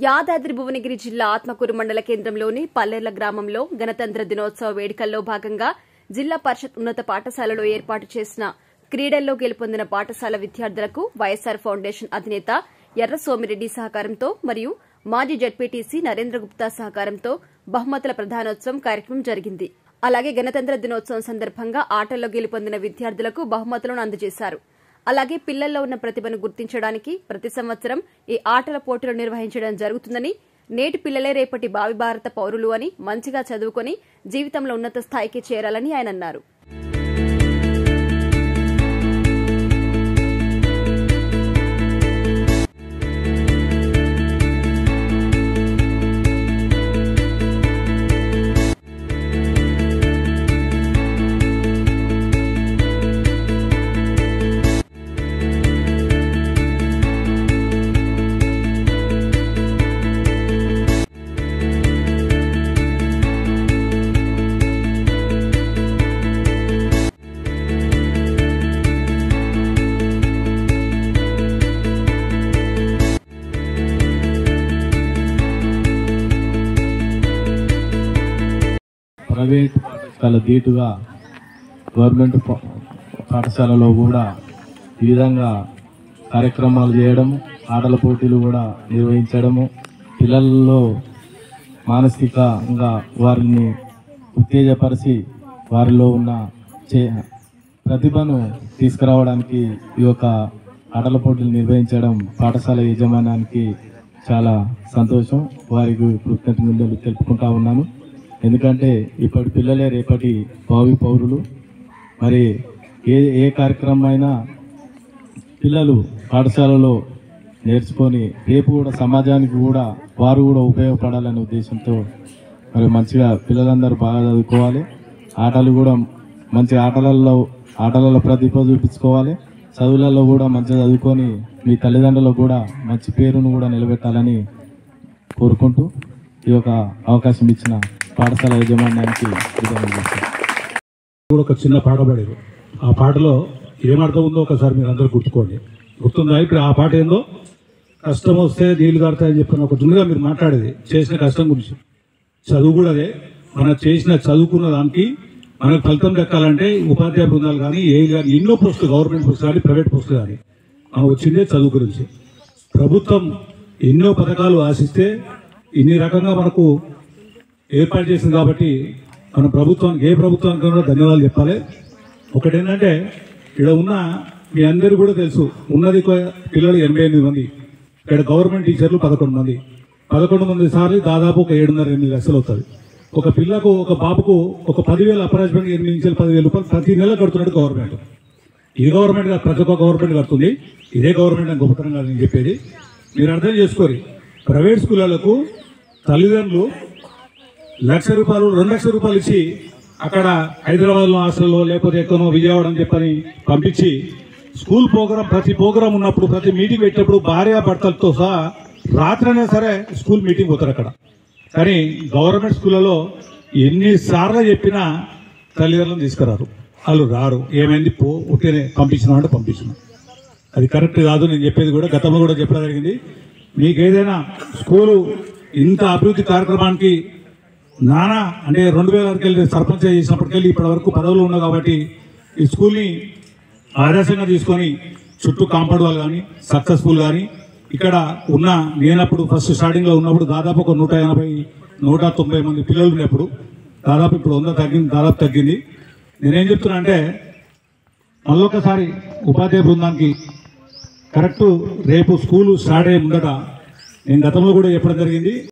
యాదాద్రి భువనగిరి జిల్లా ఆత్మకూరు మండల కేంద్రంలోని పల్లెర్ల గ్రామంలో గణతంత్ర దినోత్సవ వేడుకల్లో భాగంగా జిల్లా పరిషత్ ఉన్నత పాఠశాలలో ఏర్పాటు చేసిన క్రీడల్లో గెలుపొందిన పాఠశాల విద్యార్థులకు వైఎస్సార్ ఫౌండేషన్ అధినేత ఎర్ర సోమిరెడ్డి సహకారంతో మరియు మాజీ జడ్పీటీసీ నరేంద్ర గుప్తా సహకారంతో బహుమతుల ప్రదానోత్సవం కార్యక్రమం జరిగింది. అలాగే గణతంత్ర దినోత్సవం సందర్భంగా ఆటల్లో గెలుపొందిన విద్యార్థులకు బహుమతులను అందజేశారు. అలాగే పిల్లల్లో ఉన్న ప్రతిభను గుర్తించడానికి ప్రతి సంవత్సరం ఈ ఆటల పోటీలు నిర్వహించడం జరుగుతుందని, నేటి పిల్లలే రేపటి భావి భారత పౌరులు అని మంచిగా చదువుకొని జీవితంలో ఉన్నత స్థాయికి చేరాలని ఆయన అన్నారు. ప్రైవేట్ పాఠశాల దీటుగా గవర్నమెంట్ పాఠశాలలో కూడా ఈ విధంగా కార్యక్రమాలు చేయడము, ఆటల పోటీలు కూడా నిర్వహించడము, పిల్లల్లో మానసికంగా వారిని ఉత్తేజపరిచి వారిలో ఉన్న ప్రతిభను తీసుకురావడానికి ఈ యొక్క ఆటల పోటీలు నిర్వహించడం పాఠశాల యాజమాన్యానికి చాలా సంతోషం. వారికి కృతజ్ఞతలు తెలుపుకుంటా ఉన్నాను. ఎందుకంటే ఇప్పటి పిల్లలే రేపటి భావి పౌరులు. మరి ఏ కార్యక్రమం అయినా పిల్లలు పాఠశాలలో నేర్చుకొని రేపు కూడా సమాజానికి కూడా వారు కూడా ఉపయోగపడాలనే ఉద్దేశంతో మరి మంచిగా పిల్లలందరూ బాగా చదువుకోవాలి. ఆటలు కూడా మంచి ఆటలలో ప్రతిభ చూపించుకోవాలి. చదువులలో కూడా మంచిగా చదువుకొని మీ తల్లిదండ్రులకు కూడా మంచి పేరును కూడా నిలబెట్టాలని కోరుకుంటూ ఈ యొక్క అవకాశం ఇచ్చిన పాఠశాల యాజమాన్యానికి కూడా ఒక చిన్న పాట పాడారు. ఆ పాటలో ఏమర్థం ఉందో ఒకసారి మీరు అందరూ గుర్తుందా? ఇప్పుడు ఆ పాట ఏందో, కష్టం వస్తే నీళ్లు కడతాయని చెప్పిన ఒక దున్నుగా మీరు మాట్లాడేది చేసిన కష్టం గురించి. చదువు కూడా అదే. మనం చేసిన చదువుకున్న దానికి మనకు ఫలితం దక్కాలంటే ఉపాధ్యాయ బృందాలు కానీ కానీ ఎన్నో పోస్టులు, గవర్నమెంట్ పోస్టులు కానీ ప్రైవేట్ పోస్టులు కానీ మనం వచ్చిందే చదువు గురించి. ప్రభుత్వం ఎన్నో పథకాలు ఆశిస్తే ఇన్ని రకంగా మనకు ఏర్పాటు చేసింది కాబట్టి మన ప్రభుత్వానికి, ఏ ప్రభుత్వానికి కూడా ధన్యవాదాలు చెప్పాలి. ఒకటేంటంటే ఇక్కడ ఉన్న మీ అందరూ కూడా తెలుసు, ఉన్నది పిల్లలు 88 మంది, ఇక్కడ గవర్నమెంట్ టీచర్లు 11 మంది. 11 మంది సార్లు దాదాపు ఒక 7.5-8 లక్షలు అవుతుంది. ఒక పిల్లకు, ఒక బాబుకు ఒక 10,000 అప్రాచ్మెంట్ 8 నుంచి 10,000 రూపాయలు ప్రతి నెల కడుతున్నాడు గవర్నమెంట్. ఇది గవర్నమెంట్ కాదు, ప్రతి ఒక్క గవర్నమెంట్ కడుతుంది. ఇదే గవర్నమెంట్ అని గొప్పతనం కాదు నేను చెప్పేది. మీరు అర్థం చేసుకోరు. ప్రైవేట్ స్కూళ్ళకు తల్లిదండ్రులు 1,00,000 రూపాయలు 2 లక్షల రూపాయలు ఇచ్చి అక్కడ హైదరాబాద్లో హాస్టల్లో లేకపోతే ఎక్కడో విజయవాడ అని చెప్పని పంపించి స్కూల్ ప్రోగ్రాం, ప్రతి ప్రోగ్రాం ఉన్నప్పుడు, ప్రతి మీటింగ్ పెట్టినప్పుడు భార్యాభర్తలతో సహా రాత్రైనా సరే స్కూల్ మీటింగ్ పోతారు అక్కడ. కానీ గవర్నమెంట్ స్కూళ్ళలో ఎన్నిసార్లు చెప్పినా తల్లిదండ్రులను తీసుకురారు, వాళ్ళు రారు. ఏమైంది ఉంటేనే పంపించినా అంటే పంపించిన. అది కరెక్ట్ కాదు. నేను చెప్పేది కూడా గతంలో కూడా చెప్పడం జరిగింది. మీకు ఏదైనా స్కూలు ఇంత అభివృద్ధి కార్యక్రమానికి నానా అంటే 2000 వెళ్ళి సర్పంచ్ చేసినప్పటికెళ్ళి ఇప్పటి వరకు పదవులు ఉన్నాయి కాబట్టి ఈ స్కూల్ని ఆదర్శంగా తీసుకొని చుట్టూ కాంపౌండ్ వాళ్ళు కానీ సక్సెస్ఫుల్ కానీ ఇక్కడ ఉన్న, నేనప్పుడు ఫస్ట్ స్టార్టింగ్లో ఉన్నప్పుడు దాదాపు ఒక 180-190 మంది పిల్లలు ఉన్నప్పుడు దాదాపు ఇప్పుడు 100 తగ్గింది, దాదాపు తగ్గింది. నేనేం చెప్తున్నా అంటే మళ్ళొకసారి ఉపాధ్యాయ బృందానికి కరెక్ట్ రేపు స్కూలు స్టార్ట్ అయ్యే ముందట నేను గతంలో కూడా చెప్పడం జరిగింది.